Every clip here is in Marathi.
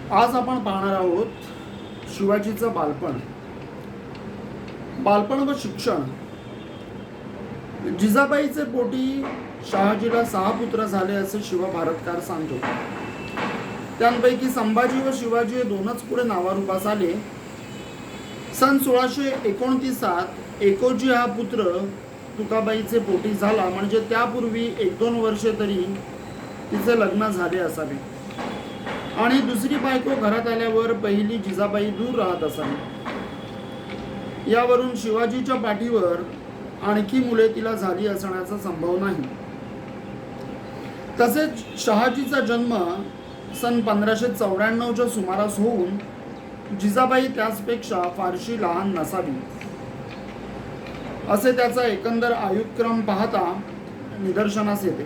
आज आपण पाहणार आहोत शिवाजीचं बालपण. बालपण व शिक्षण. जिजाबाईचे पोटी शहाजीला 6 पुत्र झाले असे शिवभारतकार सांगतो. त्यांपैकी संभाजी व शिवाजी हे 2च पुढे नावारूपास आले. सन 1629 एकोजी हा पुत्र तुकाबाईचे पोटी झाला, म्हणजे त्यापूर्वी 1-2 वर्षे तरी तिचे लग्न झाले असावे आणि दुसरी बायको घरात आल्यावर पहिली जिजाबाई दूर राहत असावी. यावरून शिवाजीच्या पाठीवर आणखी मुले तिला झाली असण्याचा संभव नाही. तसेच शहाजीचा जन्म सन 1594च्या सुमारास होऊन जिजाबाई त्याचपेक्षा फारशी लहान नसावी असे त्याचा एकंदर आयुक्रम पाहता निदर्शनास येते.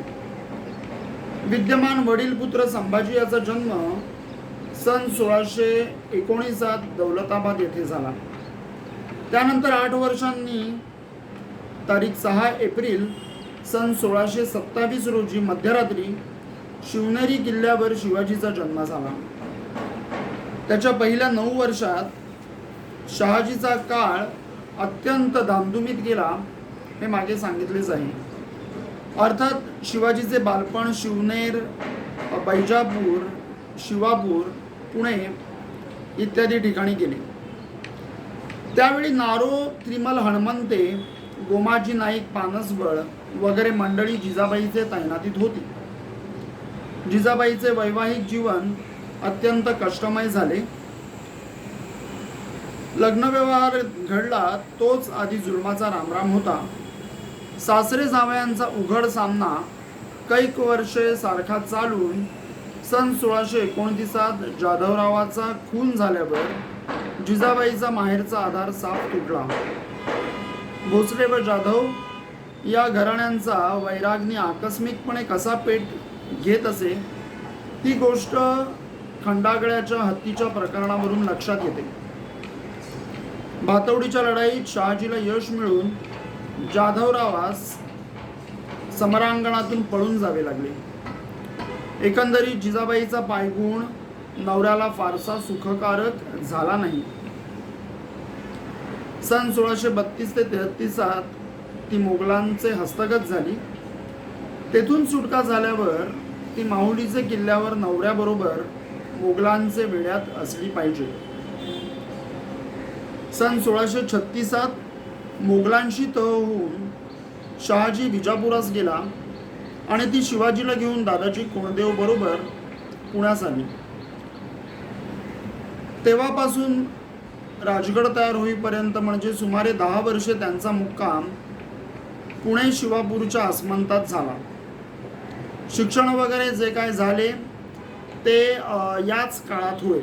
विद्यमान वडील पुत्र संभाजी याचा जन्म सन 1619 दौलताबाद येथे झाला. त्यानंतर 8 वर्षांनी तारीख 6 एप्रिल सन 1627 रोजी मध्यरात्री शिवनेरी किल्ल्यावर शिवाजीचा जन्म झाला. त्याच्या पहिल्या 9 वर्षात शहाजीचा काळ अत्यंत धामधुमीत गेला हे मागे सांगितलेच आहे. अर्थात शिवाजीचे बालपण शिवनेर, बैजापूर, शिवापूर, पुणे इत्यादी ठिकाणी गेले. त्यावेळी नारो, त्रिमल हणमंते, गोमाजी नाईक पानसबळ वगैरे मंडळी जिजाबाईचे तैनातीत होती. जिजाबाईचे वैवाहिक जीवन अत्यंत कष्टमय झाले. लग्नव्यवहार घडला तोच आधी जुलमाचा रामराम होता. सासरे जावयांचा उघड सामना कैक वर्षे सारखा चालून सन 1629 जाधवरावाचा खून झाल्यावर जिजाबाईचा माहेरचा आधार साफ तुटला. भोसले व जाधव या घराण्यांचा वैराग्य आकस्मिकपणे कसा पेट घेत असे ती गोष्ट खंडागळ्याच्या हत्तीच्या प्रकरणावरून लक्षात येते. भातवडीच्या लढाईत शहाजीला यश मिळून जाधवरावास समरांगणातून पळून जावे लागले. एकंदरीत जिजाबाईचा पायगुण नवऱ्याला फारसा सुखकारक झाला नाही. सन 1632 ते 33 ती मोगलांचे हस्तगत झाली. तेथून सुटका झाल्यावर ती माहुलीचे किल्ल्यावर नवऱ्याबरोबर मोगलांचे वेढ्यात असली पाहिजे. सन 1636 मोगलांशी तह होऊन शहाजी विजापुरास गेला आणि ती शिवाजीला घेऊन दादाजी कोंडदेव बरोबर पुण्यास आली. तेव्हापासून राजगड तयार होईपर्यंत म्हणजे सुमारे 10 वर्षे त्यांचा मुक्काम पुणे शिवापूरच्या आसमंतात झाला. शिक्षण वगैरे जे काय झाले ते याच काळात होय.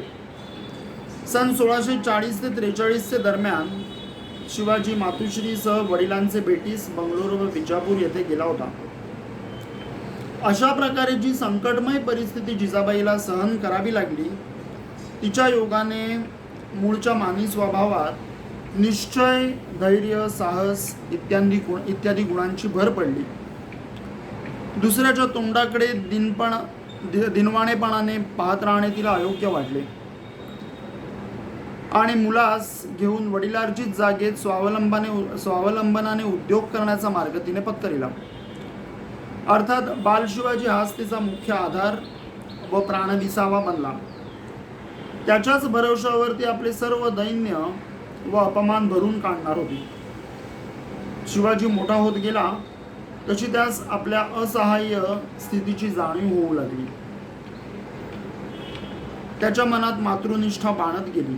सन 1640 ते 43 दरम्यान शिवाजी मातुश्रीसह वडिलांचे भेटीस बंगलोर व विजापूर येथे गेला होता. अशा प्रकारे जी संकटमय परिस्थिती जिजाबाईला सहन करावी लागली, तिच्या योगाने मूळच्या मानवी स्वभावात निश्चय, धैर्य, साहस इत्यादी गुणांची भर पडली. दुसऱ्याच्या तोंडाकडे दिनवाणेपणाने पाहत राहणे तिला अयोग्य वाटले आणि मुलास घेऊन वडिलार्जित जागेत स्वावलंबनाने उद्योग करण्याचा मार्ग तिने पत्करिला. अर्थात बालशिवाजी हाच तिचा मुख्य आधार व प्राणविसावा बनला. त्याच्याच भरवशावरती आपले सर्व दैन्य व अपमान भरून काढणार होती. शिवाजी मोठा होत गेला तशी त्यास आपल्या असहाय्य स्थितीची जाणीव होऊ लागली. त्याच्या मनात मातृनिष्ठा बाणत गेली.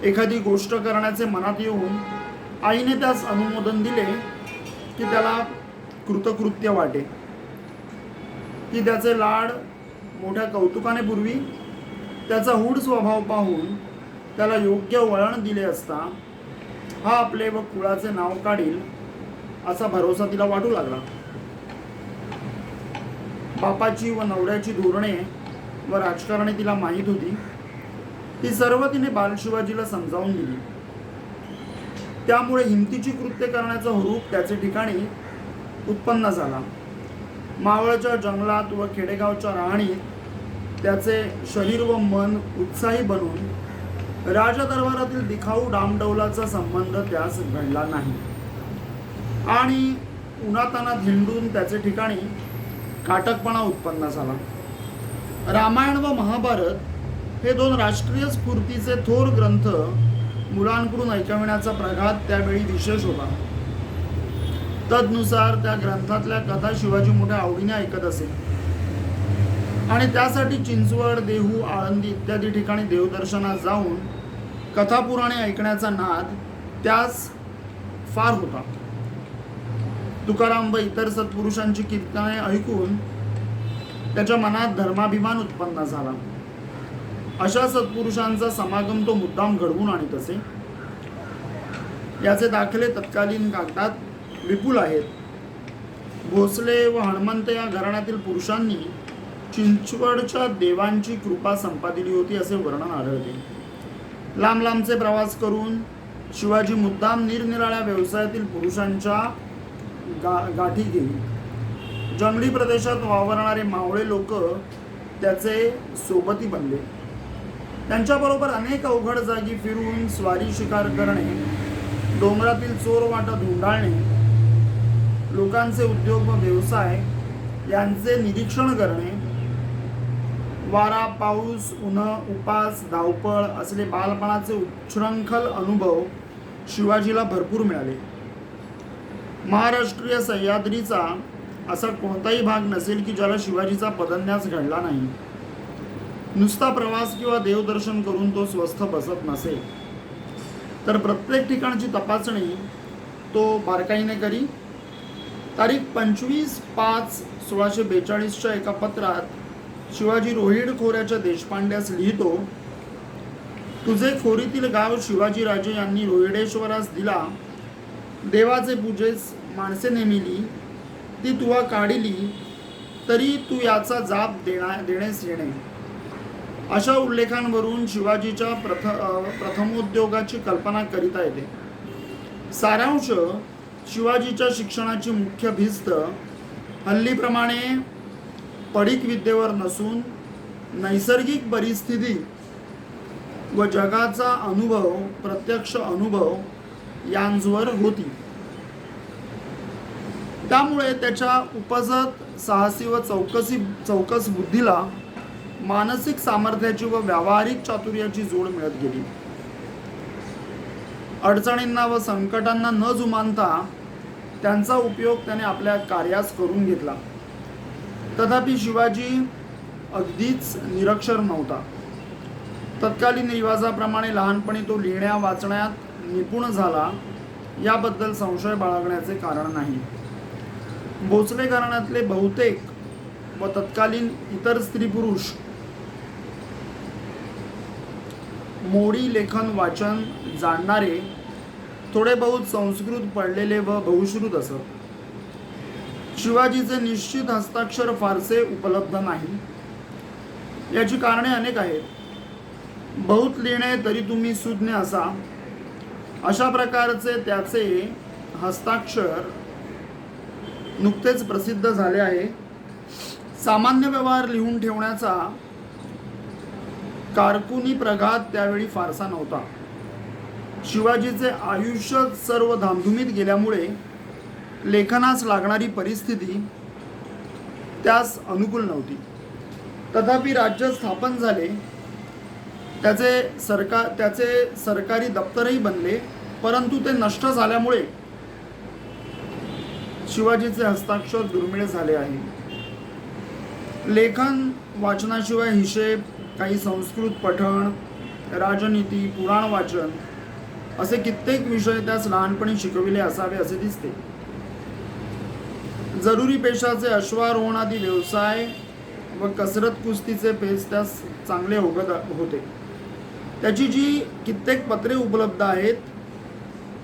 एखादी गोष्ट करण्याचे मनात येऊन आईने त्यास अनुमोदन दिले की त्याला कृतकृत्य वाटे. ती त्याचे लाड मोठ्या कौतुकाने पुरवी. त्याचा हूड स्वभाव पाहून त्याला योग्य वळण दिले असता हा आपले व कुळाचे नाव काढील असा भरोसा तिला वाटू लागला. बापाची व नवऱ्याची धोरणे व राजकारणे तिला माहीत होती. ती सर्व तिने बालशिवाजीला समजावून दिली. त्यामुळे हिमतीची कृत्य करण्याचा हुरूप त्याचे ठिकाणी उत्पन्न झाला. मावळच्या जंगलात व खेडेगावच्या राहणीत त्याचे शरीर व मन उत्साही बनून राजदरबारातील दिखाऊ डामडौलाचा संबंध त्यास घडला नाही आणि उन्हातानात हिंडून त्याचे ठिकाणी काटकपणा उत्पन्न झाला. रामायण व महाभारत हे दोन राष्ट्रीय स्फूर्तीचे थोर ग्रंथ मुलांकडून ऐकविण्याचा प्रघात त्यावेळी विशेष होता. तदनुसार त्या ग्रंथातल्या कथा शिवाजी मोठ्या आवडीने ऐकत असे आणि त्यासाठी चिंचवड, देहू, आळंदी इत्यादी ठिकाणी देवदर्शनात जाऊन कथापुराणे ऐकण्याचा नाद त्यास फार होता. तुकाराम व इतर सत्पुरुषांची कीर्तने ऐकून त्याच्या मनात धर्माभिमान उत्पन्न झाला. अशा सत्पुरुषांचा समागम तो मुद्दाम घडवून आणत असे. याचे दाखले तत्कालीन कागदात विपुल आहेत. भोसले व हणमंत या घराण्यातील पुरुषांनी चिंचवडच्या देवांची कृपा संपादिली होती असे वर्णन आढळते. लांब लांबचे प्रवास करून शिवाजी मुद्दाम निरनिराळ्या व्यवसायातील पुरुषांच्या गाठी घेई. जंगली प्रदेशात वावरणारे मावळे लोक त्याचे सोबती बनले. त्यांच्याबरोबर अनेक अवघड जागी फिरून स्वारी शिकार करणे, डोंगरातील चोरवाटा धुंडाळणे, लोकांचे उद्योग व व्यवसाय यांचे निरीक्षण करणे, वारा, पाऊस, उन्ह, उपास, धावपळ असले बालपणाचे उच्छृंखल अनुभव शिवाजीला भरपूर मिळाले. महाराष्ट्रीय सह्याद्रीचा असा कोणताही भाग नसेल की ज्याला शिवाजीचा पदन्यास घडला नाही. नुसता प्रवास किंवा देवदर्शन करून तो स्वस्थ बसत नसे, तर प्रत्येक ठिकाणची तपासणी तो बारकाईने करी. तारीख 25/5/1642 एका पत्रात शिवाजी रोहिड खोऱ्याच्या देशपांड्यास लिहितो, तुझे खोरीतील गाव शिवाजीराजे यांनी रोहिडेश्वरास दिला. देवाचे पूजेस माणसे नेमिली, ती तुवा काढिली, तरी तू याचा जाप देण्यास येणे. अशा उल्लेखांवरून शिवाजीच्या प्रथमोद्योगाची कल्पना करिता येते. सारांश, शिवाजीच्या शिक्षणाची मुख्य भिस्त हल्लीप्रमाणे पडीक विद्येवर नसून नैसर्गिक परिस्थिती व जगाचा अनुभव, प्रत्यक्ष अनुभव यांवर होती. त्यामुळे त्याच्या उपजत साहसी व चौकस बुद्धीला मानसिक सामर्थ्याची व व्यावहारिक चातुर्याची जोड मिळत गेली. अडचणींना व संकटांना न जुमानता त्यांचा उपयोग त्याने आपल्या कार्यास करून घेतला. तथापि शिवाजी अगदीच निरक्षर नव्हता. तत्कालीन रिवाजाप्रमाणे लहानपणी तो लिहिण्या वाचण्यात निपुण झाला याबद्दल संशय बाळगण्याचे कारण नाही. भोसले घराण्यातले बहुतेक व तत्कालीन इतर स्त्री पुरुष मोडी लेखन वाचन जाणणारे, थोडे बहुत संस्कृत पडलेले व बहुश्रुत असत. शिवाजीचे निश्चित हस्ताक्षर फारसे उपलब्ध नाही. याची कारणे अनेक आहेत. बहुत लिहिणे तरी तुम्ही सुज्ञ असा, अशा प्रकारचे त्याचे हस्ताक्षर नुकतेच प्रसिद्ध झाले आहे. सामान्य व्यवहार लिहून ठेवण्याचा कारकुनी प्रघात त्यावेळी फारसा नव्हता. शिवाजीचे आयुष्य सर्व धामधुमीत गेल्यामुळे लेखनास लागणारी परिस्थिती त्यास अनुकूल नव्हती. तथापि राज्य स्थापन झाले, त्याचे सरकारी दप्तरही बनले, परंतु ते नष्ट झाल्यामुळे शिवाजीचे हस्ताक्षर दुर्मिळ झाले आहे. लेखन वाचनाशिवाय हिशेब, काही संस्कृत पठण, राजनीती, पुराण वाचन असे कित्येक विषय त्यास लहानपणी शिकविले असावे असे दिसते. जरुरी पेशाचे अश्वारोहणादी व्यवसाय व कसरत कुस्तीचे पेच त्यास चांगले अवगत होते. त्याची जी कित्येक पत्रे उपलब्ध आहेत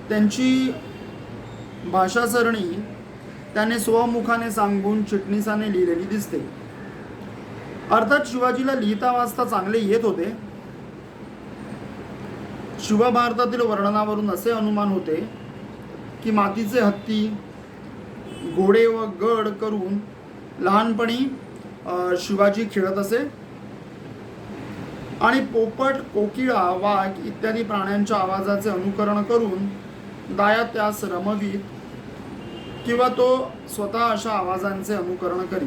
त्यांची भाषासरणी त्याने स्वमुखाने सांगून चिटणीसाने लिहिलेली दिसते. अर्थात शिवाजीला लिहिता वाचता चांगले येत होते. शिवभारतातील वर्णनावरून असे अनुमान होते की मातीचे हत्ती, घोडे व गड करून लहानपणी शिवाजी खेळत असे आणि पोपट, कोकिळा, वाघ इत्यादी प्राण्यांच्या आवाजाचे अनुकरण करून दाया त्यास रमवीत किंवा तो स्वतः अशा आवाजांचे अनुकरण करी.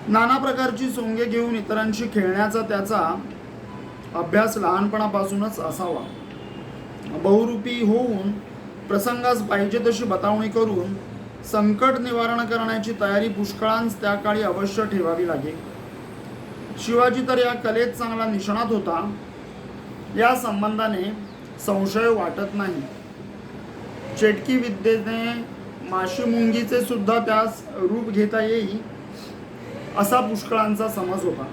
नाना प्रकारची सोंगे घेऊन इतरांशी खेळण्याचा त्याचा अभ्यास लहानपणापासूनच असावा. बहुरूपी होऊन प्रसंगास पाहिजे तशी बतावणी करून संकट निवारण करण्याची तयारी पुष्कळांस त्या काळी अवश्य ठेवावी लागे. शिवाजी तर या कलेत चांगला निष्णात होता, या संबंधाने संशय वाटत नाही. चेटकी विद्येने माशी मुंगीचे सुद्धा त्यास रूप घेता येई असा पुष्कळांचा समज होता.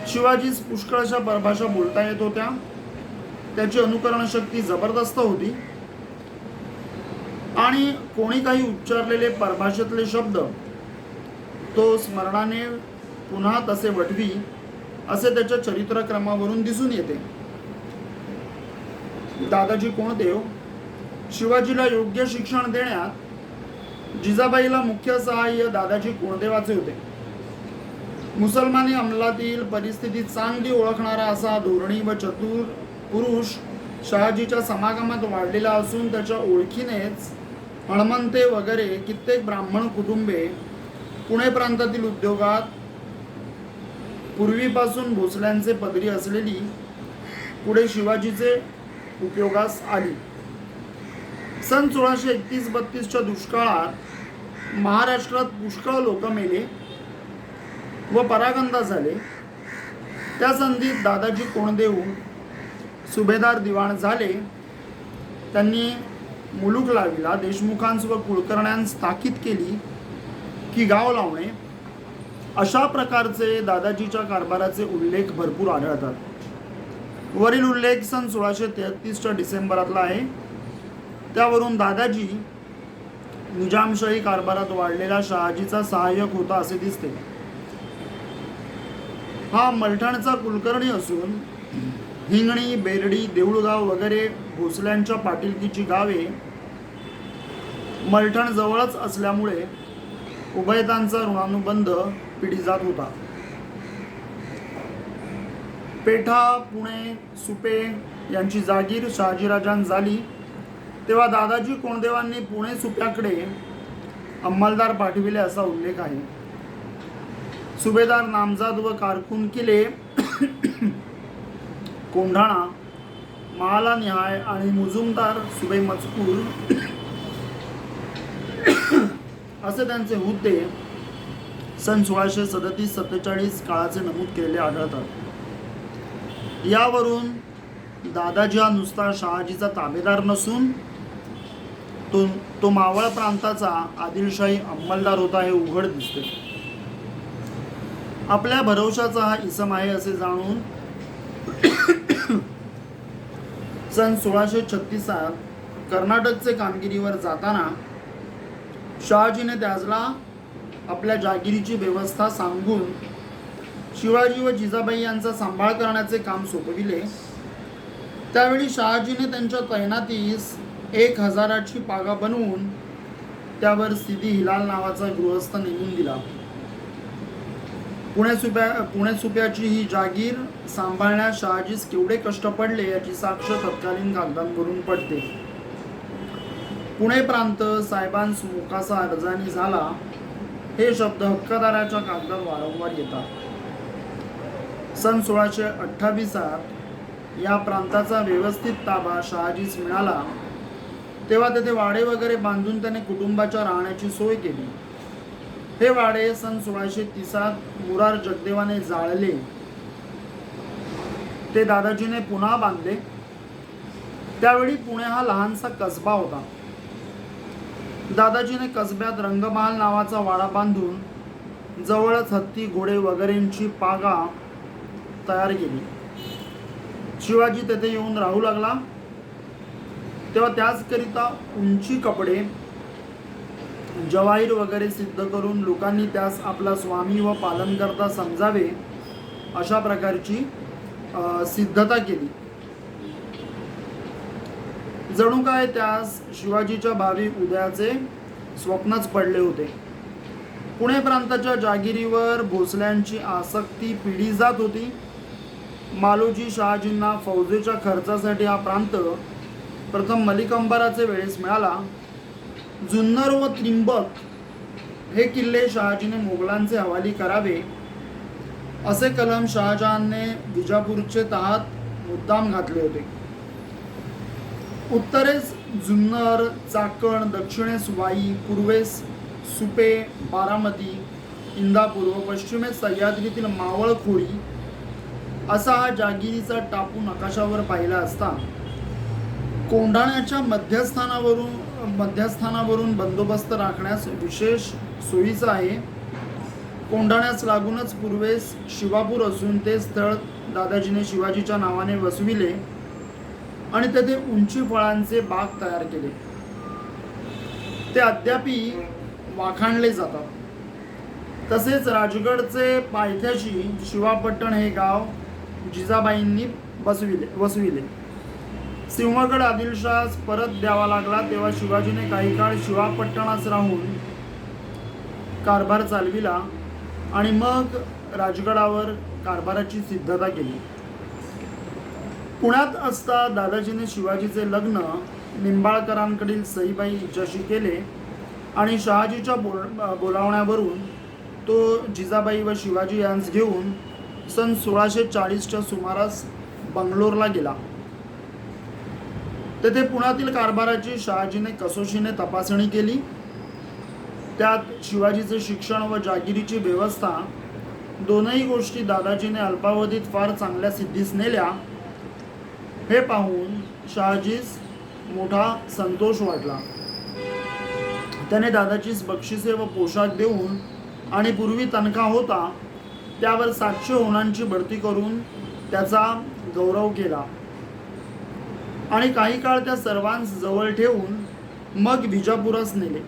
शिवाजीस पुष्कळशा परभाषा बोलता येत होत्या. त्याची अनुकरण शक्ती जबरदस्त होती आणि कोणी काही उच्चारलेले परभाषेतले शब्द तो स्मरणाने पुन्हा तसे वठवी असे त्याच्या चरित्रक्रमावरून दिसून येते. दादाजी कोंडदेव शिवाजीला योग्य शिक्षण देण्यात जिजाबाईला मुख्य सहाय्य दादाजी कोंडदेवाचे होते. मुसलमानी अंमलातील परिस्थिती चांगली ओळखणारा असा धोरणी व चतुर पुरुष शहाजीच्या समागमात वाढलेला असून त्याच्या ओळखीनेच हणमंते वगैरे कित्येक ब्राह्मण कुटुंबे पुणे प्रांतातील उद्योगात पूर्वीपासून भोसल्यांचे पदरी असलेली पुढे शिवाजीचे उपयोगास आली. सन 1631-32च्या दुष्काळात महाराष्ट्रात पुष्कळ लोक मेले व परागंदा झाले. त्या संधीत दादाजी कोंडदेव सुभेदार दिवाण झाले. त्यांनी मुलूक लाविला. देशमुखांस व कुलकर्ण्यांस ताकीद केली की गाव लावणे. अशा प्रकारचे दादाजीच्या कारभाराचे उल्लेख भरपूर आढळतात. वरील उल्लेख सन 1633च्या डिसेंबरातला आहे. त्यावरून दादाजी निजामशाही कारभारात वाढलेला शहाजीचा सहाय्यक होता असे दिसते. हा मलठणचा कुलकर्णी असून हिंगणी, बेरडी, देऊळगाव वगैरे भोसल्यांच्या पाटीलकीची गावे मलठण जवळच असल्यामुळे उभयतांचा ऋणानुबंध पिढी जात होता. पेठा, पुणे, सुपे यांची जागीर शहाजीराजांस झाली तेव्हा दादाजी कोंडदेवांनी पुणे सुप्याकडे अंमलदार पाठविले असा उल्लेख आहे. सुभेदार नामजाद व कारकून किले कोंढाणा, महाला निहाय आणि मुजुमदार सुबे मजकूर असे त्यांचे हुद्दे सन 1637-47 काळाचे नमूद केलेले आढळतात. यावरून दादाजी हा नुसता शहाजीचा ताबेदार नसून तो मावळ प्रांताचा आदिलशाही अंमलदार होता हे उघड दिसते. आपल्या भरवशाचा हा इसम आहे असे जाणून सन 1636 कर्नाटकचे कामगिरीवर जाताना शहाजीने त्याजला आपल्या जागिरीची व्यवस्था सांगून शिवाजी व जिजाबाई यांचा सांभाळ करण्याचे काम सोपविले. त्यावेळी शहाजीने त्यांच्या तैनातीस 1000ची पागा बनवून त्यावर सिदी हिलाल नावाचा गृहस्थ नेमून दिला. पुणे सुप्याची ही जागीर सांभाळण्यास शहाजीस केवढे कष्ट पडले याची साक्ष तत्कालीन कागदांवरून पडते. पुणे प्रांत साहेबांस मोकासा अर्जानी झाला हे शब्द हक्कदाराच्या कागदात वारंवार येतात. सन 1628 या प्रांताचा व्यवस्थित ताबा शहाजीस मिळाला तेव्हा तेथे वाडे वगैरे बांधून त्याने कुटुंबाच्या राहण्याची सोय केली. हे वाडे सन 1630 मुरार जगदेवाने जाळले. ते दादाजीने पुन्हा बांधले. त्यावेळी पुणे हा लहानसा कसबा होता. दादाजीने कसब्यात रंगमहाल नावाचा वाडा बांधून जवळच हत्ती, घोडे वगैरेंची पागा तयार केली. शिवाजी तेथे येऊन राहू लागला तेव्हा त्याचकरिता उंची कपडे, जवाहीर वगैरे सिद्ध करून लोकांनी त्यास आपला स्वामी व पालनकर्ता समजावे अशा प्रकारची सिद्धता केली. जणू काय त्यास शिवाजीच्या भावी उदयाचे स्वप्नच पडले होते. पुणे प्रांताच्या जागिरीवर भोसल्यांची आसक्ती पिढी जात होती. मालोजी शहाजींना फौजेच्या खर्चासाठी हा प्रांत प्रथम मलिक अंबाराचे वेळेस मिळाला. जुन्नर व त्रिंबक हे किल्ले शहाजीने मोगलांचे हवाली करावे असे कलम शहाजहानने विजापूरचे तहात मुद्दाम घातले होते. उत्तरेस जुन्नर, चाकण, दक्षिणेस वाई, पूर्वेस सुपे, बारामती, इंदापूर व पश्चिमेस सह्याद्रीतील मावळखोरी असा हा जहागिरीचा टापू नकाशावर पाहिला असता कोंढाण्याच्या मध्यस्थानावरून बंदोबस्त राखण्यास विशेष सोयीचा आहे. कोंढाण्यास लागूनच पूर्वेस शिवापूर असून ते स्थळ दादाजीने शिवाजीच्या नावाने वसविले आणि तेथे उंची फळांचे बाग तयार केले. ते अद्यापी वाखाणले जातात. तसेच राजगडचे पायथ्याशी शिवापट्टण हे गाव जिजाबाईंनी वसविले. सिंहगड आदिलशाह परत द्यावा लागला तेव्हा शिवाजीने काही काळ शिवापट्टणास राहून कारभार चालविला आणि मग राजगडावर कारभाराची सिद्धता केली. पुण्यात असता दादाजीने शिवाजीचे लग्न निंबाळकरांकडील सईबाई हिच्याशी केले आणि शहाजीच्या बोलावण्यावरून तो जिजाबाई व शिवाजी यांस घेऊन सन 1640च्या सुमारास बंगलोरला गेला. तेथे पुण्यातील कारभाराची शहाजीने कसोशीने तपासणी केली. त्यात शिवाजीचे शिक्षण व जागिरीची व्यवस्था दोनही गोष्टी दादाजीने अल्पावधीत फार चांगल्या सिद्धीस नेल्या. हे पाहून शहाजीस मोठा संतोष वाटला. त्याने दादाजीस बक्षिसे व पोशाख देऊन आणि पूर्वी तनखा होता त्यावर 700 होणांची बढती करून त्याचा गौरव केला आणि काही काळ त्या सर्वांस जवळ ठेवून मग विजापुरास नेले.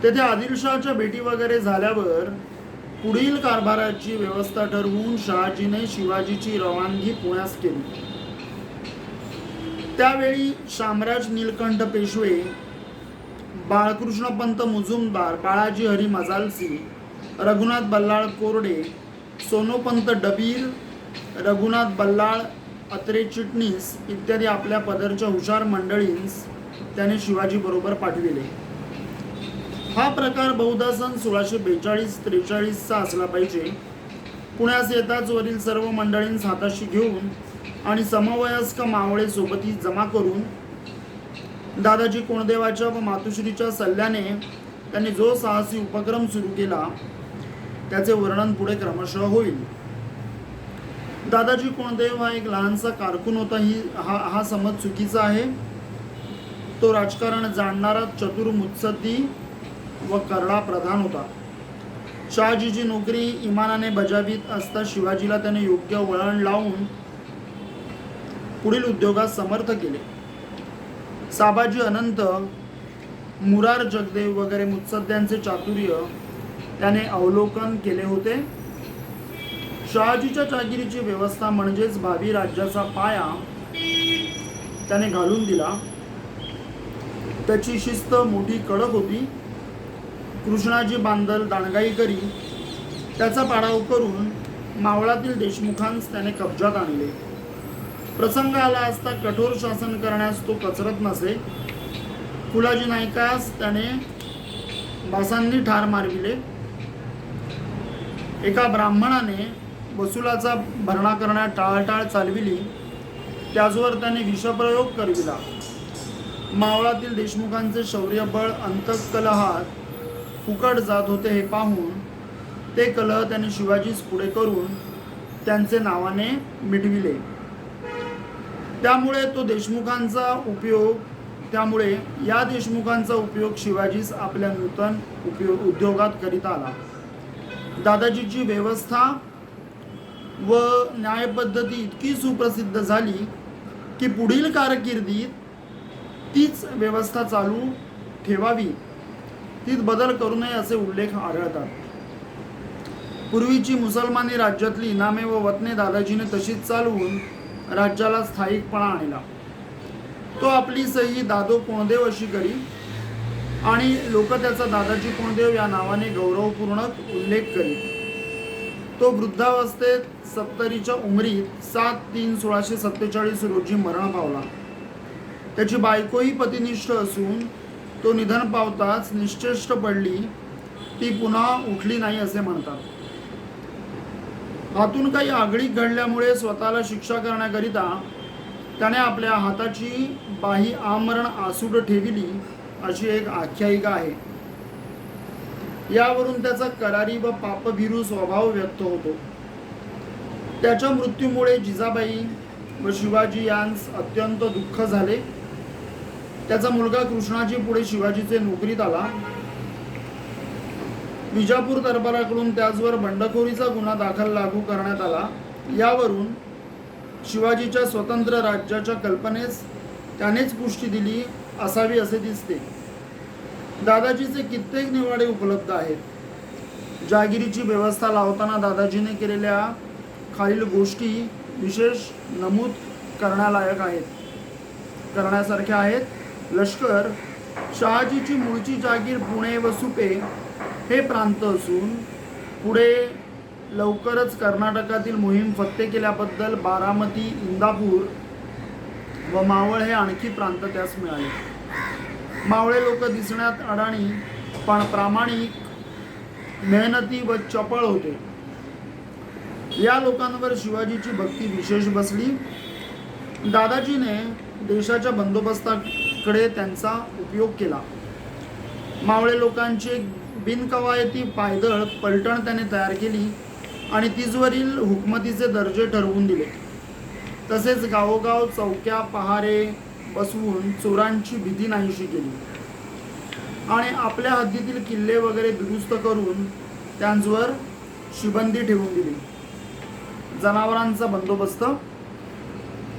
तेथे आदिलशहाच्या भेटी वगैरे झाल्यावर पुढील कारभाराची व्यवस्था ठरवून शहाजीने शिवाजीची रवानगी पुण्यास केली. त्यावेळी शामराज नीलकंठ पेशवे, बाळकृष्णपंत मुजुमदार, बाळाजी हरी मजालसी, रघुनाथ बल्लाळ कोरडे, सोनोपंत डबीर, रघुनाथ बल्लाळ अत्रे चिटणीस इत्यादी आपल्या पदरच्या हुशार मंडळींस त्याने शिवाजीबरोबर पाठविले. हा प्रकार बहुधा सन 1642-43चा असला पाहिजे. पुण्यास येताच वरील सर्व मंडळींस हाताशी घेऊन आणि समवयस्क मावळे सोबती जमा करून दादाजी कोंडदेवाच्या व मातुश्रीच्या सल्ल्याने त्यांनी जो साहसी उपक्रम सुरू केला त्याचे वर्णन पुढे क्रमशः होईल. दादाजी कोंडदेव हा एक लहानसा कारकून होता. हा समज चुकीचा आहे. तो राजकारण जाणणारा चतुर मुत्सद्दी व करडा प्रधान होता. शहाजीची नोकरी इमानाने बजावीत असता शिवाजीला त्याने योग्य वळण लावून पुढील उद्योगात समर्थ केले. साबाजी अनंत, मुरार जगदेव वगैरे मुत्सद्द्यांचे चातुर्य त्याने अवलोकन केले होते. शहाजीच्या जागिरीची व्यवस्था म्हणजेच भावी राज्याचा पाया त्याने घालून दिला. त्याची शिस्त मोठी कडक होती. कृष्णाजी बांदल दांडगाई करी त्याचा पाडाव करून मावळातील देशमुखांस त्याने कब्जात आणले. प्रसंग आला असता कठोर शासन करण्यास तो कचरत नसे. फुलाजी नाईकास त्याने बासांनी ठार मारविले. एका ब्राह्मणाने वसुलाचा भरणा करण्यात टाळाटाळ चालविली. त्याचवर त्याने विषप्रयोग करविला. मावळातील देशमुखांचे शौर्यबळ अंतःकलहात फुकट जात होते. हे पाहून ते कलह त्याने शिवाजीस पुढे करून त्यांचे नावाने मिटविले. त्यामुळे या देशमुखांचा उपयोग शिवाजीस आपल्या नूतन उद्योगात करीत आला. दादाजीची व्यवस्था व न्यायपद्धती इतकी सुप्रसिद्ध झाली की पुढील कारकिर्दीत तीच व्यवस्था चालू ठेवावी, तीत बदल करू नये असे उल्लेख आढळतात. पूर्वीची मुसलमानी राज्यातली इनामे व वतने दादाजीने तशीच चालवून राज्याला स्थायिकपणा आणला. तो आपली सही दादो कोंडदेव अशी करी आणि लोक त्याचा दादाजी कोंडदेव या नावाने गौरवपूर्ण उल्लेख करीत. तो वृद्धावस्थेत 70च्या उमरीत 7/3/1647 रोजी मरण पावला. त्याची बायकोही पतिनिष्ठ असून तो निधन पावताच निश्चेष्ट पडली, ती पुन्हा उठली नाही असे म्हणतात. हातून काही आगळीक घडल्यामुळे स्वतःला शिक्षा करण्याकरिता त्याने आपल्या हाताची बाही आमरण आसूड ठेविली अशी एक आख्यायिका आहे. यावरून त्याचा करारी व पापभीरू स्वभाव व्यक्त होतो. त्याच्या मृत्यूमुळे जिजाबाई व शिवाजी यांस अत्यंत दुःख झाले. त्याचा मुलगा कृष्णाजी पुढे शिवाजीचे नोकरीत आला. विजापूर दरबाराकडून त्याचवर बंडखोरीचा गुन्हा दाखल लागू करण्यात आला. यावरून शिवाजीच्या स्वतंत्र राज्याच्या कल्पनेस त्यानेच पुष्टी दिली असावी असे दिसते. दादाजीचे कित्येक निवाडे उपलब्ध आहेत. जागिरीची व्यवस्था लावताना दादाजीने केलेल्या खालील गोष्टी विशेष नमूद करण्यासारख्या आहेत. लष्कर शहाजीची मूळची जागीर पुणे व सुपे हे प्रांत असून पुढे लवकरच कर्नाटकातील मोहीम फत्ते केल्याबद्दल बारामती, इंदापूर व मावळ हे आणखी प्रांत त्यास मिळाले. मावळे लोक दिसण्यात अडाणी पण प्रामाणिक, मेहनती व चपळ होते. या लोकांवर शिवाजीची भक्ती विशेष बसली. दादाजीने देशाच्या बंदोबस्ताकडे त्यांचा उपयोग केला. मावळे लोकांची बिनकवायती पायदळ पलटण त्याने तयार केली आणि तिजवरील हुकमतीचे दर्जे ठरवून दिले. तसेच गावोगाव चौक्या पहारे बसवून चोरांची भीती नाहीशी केली आणि आपल्या हद्दीतील किल्ले वगैरे दुरुस्त करून त्यांच्यावर शिबंदी ठेवून दिली. जनावरांचा बंदोबस्त.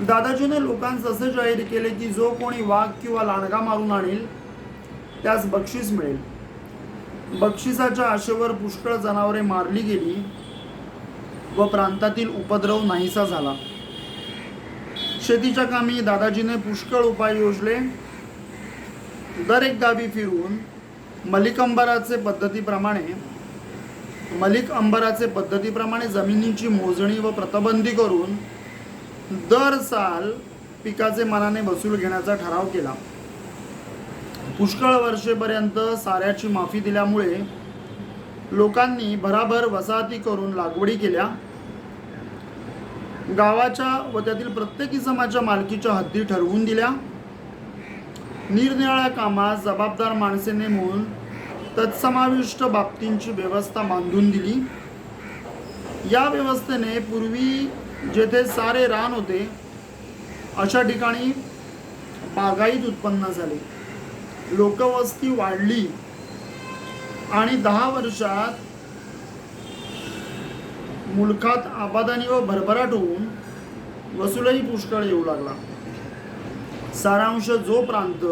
दादाजीने लोकांस असे जाहीर केले की जो कोणी वाघ किंवा लांडगा मारून आणेल त्यास बक्षीस मिळेल. बक्षिसाच्या आशेवर पुष्कळ जनावरे मारली गेली व प्रांतातील उपद्रव नाहीसा झाला. शेतीच्या कामी दादाजीने पुष्कळ उपाय योजले. दर एक गावी फिरून मलिक अंबराचे पद्धतीप्रमाणे जमिनीची मोजणी व प्रतबंधी करून दर साल पिकाचे मनाने वसूल घेण्याचा ठराव केला. पुष्कळ वर्षेपर्यंत साऱ्याची माफी दिल्यामुळे लोकांनी भराभर वसाहती करून लागवडी केल्या. गावाच्या व त्यातील प्रत्येक इसमाच्या मालकीच्या हद्दी ठरवून दिल्या. निरनिराळ्या कामास जबाबदार माणसे नेमून तत्समाविष्ट बाबतींची व्यवस्था बांधून दिली. या व्यवस्थेने पूर्वी जेथे सारे रान होते अशा ठिकाणी बागायत उत्पन्न झाले. लोकवस्ती वाढली आणि 10 वर्षात मुलखात आबादानी व भरभराट होऊन वसूलही पुष्कळ येऊ लागला. सारांश जो प्रांत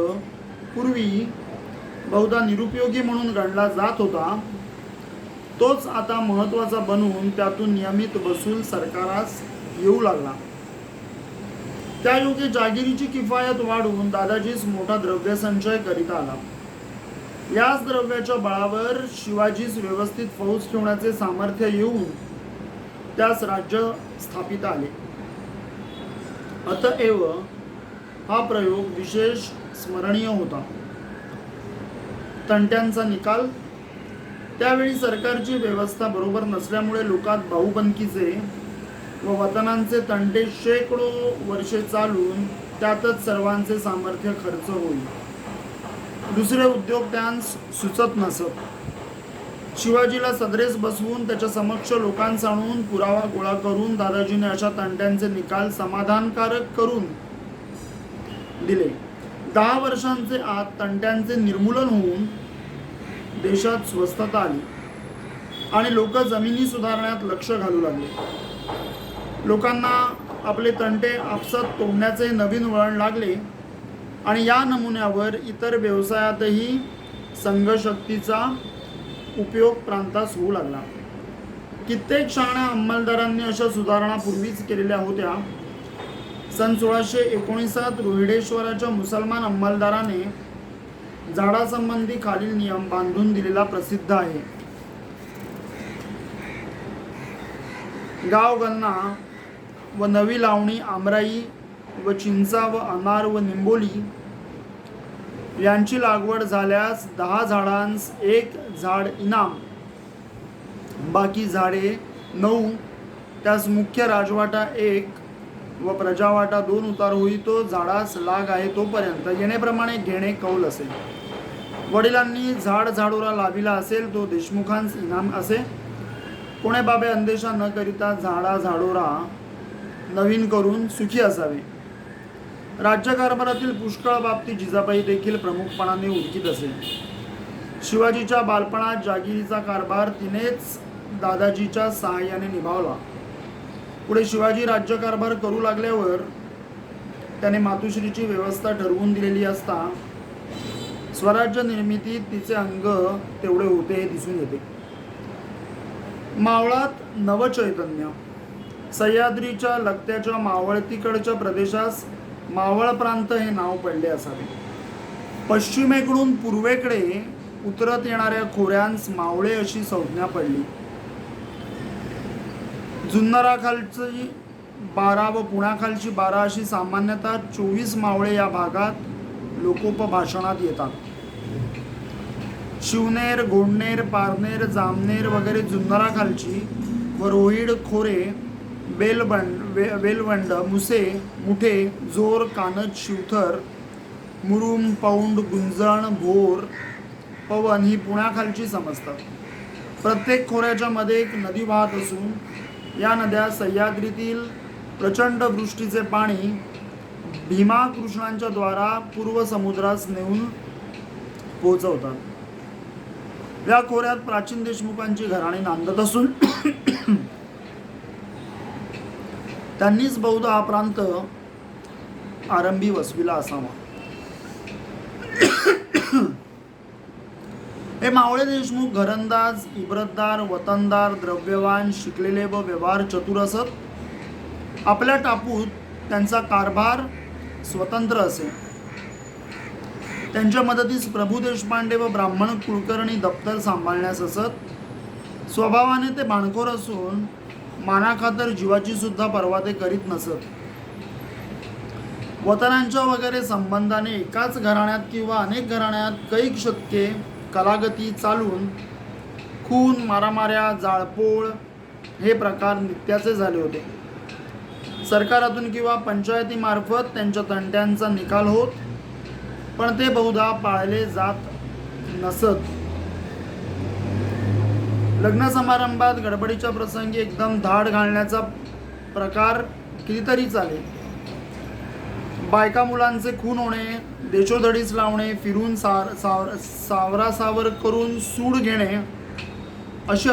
पूर्वी बहुधा निरुपयोगी म्हणून गणला जात होता तोच आता महत्त्वाचा बनवून त्यातून नियमित वसूल सरकारास येऊ लागला. त्यायोगे जागिरीची किफायत वाढून दादाजीस मोठा द्रव्यसंचय करीता आला. याच द्रव्याच्या बळावर शिवाजीस व्यवस्थित फौज ठेवण्याचे सामर्थ्य येऊन त्यास राज्य स्थापित आले. अतएव हा प्रयोग विशेष स्मरणीय होता. तंट्यांचा निकाल. त्यावेळी सरकारची व्यवस्था बरोबर नसल्यामुळे लोकात भाऊबंदकीचे व वतनांचे तंटे शेकडो वर्षे चालून त्यातच सर्वांचे सामर्थ्य खर्च होईल. दुसरे उद्योग त्यांस सुचत नसत. शिवाजीला सदरेस बसवून त्याच्या समक्ष लोकांस आणून पुरावा गोळा करून दादाजीने अशा तंट्यांचे निकाल समाधानकारक करून दिले. 10 वर्षांचे आत तंट्यांचे निर्मूलन होऊन देशात स्वस्थता आली आणि लोक जमिनी सुधारण्यात लक्ष घालू लागले. लोकांना आपले तंटे आपसात तोडण्याचे नवीन वळण लागले आणि या नमुन्यावर इतर व्यवसायातही संघशक्तीचा उपयोग प्रांतास होऊ लागला. कित्येक शहाण्या अंमलदारांनी अशा सुधारणा पूर्वीच केलेल्या होत्या. सन 1619 रोहिडेश्वराच्या मुसलमान अंमलदाराने झाडासंबंधी खालील नियम बांधून दिलेला प्रसिद्ध आहे. गावगणना व नवी लावणी, आमराई व चिंचा व अनार व निंबोली यांची लागवड झाल्यास 10 झाडांस 1 झाड इनाम, बाकी झाडे 9, त्यास मुख्य राजवाटा 1 व प्रजावाटा 2 उतार होई, तो झाडास लाग आहे तोपर्यंत येणेप्रमाणे घेणे कौल असेल. वडिलांनी झाड झाडोरा लाविला असेल तो देशमुखांस इनाम असे. कोणे बाबे अंदेशा न करिता झाडा झाडोरा नवीन करून सुखी असावे. राज्यकारभारातील पुष्कळ बाबतीत जिजाबाई देखील प्रमुखपणाने उर्जित असे. शिवाजीच्या बालपणात जागिरीचा कारभार तिनेच दादाजीच्या सहाय्याने निभावला. पुढे शिवाजी राज्यकारभार करू लागल्यावर त्याने मातुश्रीची व्यवस्था ठरवून दिलेली असता स्वराज्य निर्मितीत तिचे अंग तेवढे होते हे दिसून येते. मावळात नवचैतन्य. सह्याद्रीच्या लगत्याच्या मावळतीकडच्या प्रदेशास मावळ प्रांत हे नाव पडले असावे. पश्चिमेकडून पूर्वेकडे उतरत येणाऱ्या खोऱ्यांस मावळे अशी संज्ञा पडली. जुन्नराखालची 12 व पुण्याखालची 12 अशी सामान्यतः 24 मावळे या भागात लोकोपभाषणात येतात. शिवनेर, घोडनेर, पारनेर, जामनेर वगैरे जुन्नराखालची व रोहिड, खोरे, वेलवंड, मुसे, मुठे, जोर, कानज, शिवथर, मुरुम, पौंड, गुंजण, भोर, पवन ही पुण्याखालची समजतात. प्रत्येक खोऱ्याच्या मध्ये एक नदी वाहत असून या नद्या सह्याद्रीतील प्रचंड वृष्टीचे पाणी भीमा कृष्णांच्या द्वारा पूर्व समुद्रास नेऊन पोहोचवतात. या खोऱ्यात प्राचीन देशमुखांची घराणी नांदत असून त्यांनीच बहुधा हा प्रांत आरंभी वसविला असावा. हे मावळे देशमुख घरंदाज, इब्रतदार, वतनदार, द्रव्यवान, शिकलेले व व्यवहार चतुर असत. आपल्या टापूत त्यांचा कारभार स्वतंत्र असे. त्यांच्या मदतीस प्रभू देशपांडे व ब्राह्मण कुलकर्णी दप्तर सांभाळण्यास असत. स्वभावाने ते भांडखोर असून मानाखातर जीवाची सुद्धा पर्वा ते करीत नसत. वतनांच्या वगैरे संबंधाने एकाच घराण्यात किंवा अनेक घराण्यात कैक शतके कलागती चालून खून, मारामाऱ्या, जाळपोळ हे प्रकार नित्याचे झाले होते. सरकारातून किंवा पंचायतीमार्फत त्यांच्या तंट्यांचा निकाल होत, पण ते बहुधा पाळले जात नसत. लग्न समारंभात गडबडीच्या प्रसंगी एकदम धाड घालण्याचा प्रकार कितीतरी चाले. बायका मुलांचे खून होणे, देशोधडीस लावणे, फिरून सावरासावर करून सूड घेणे अशी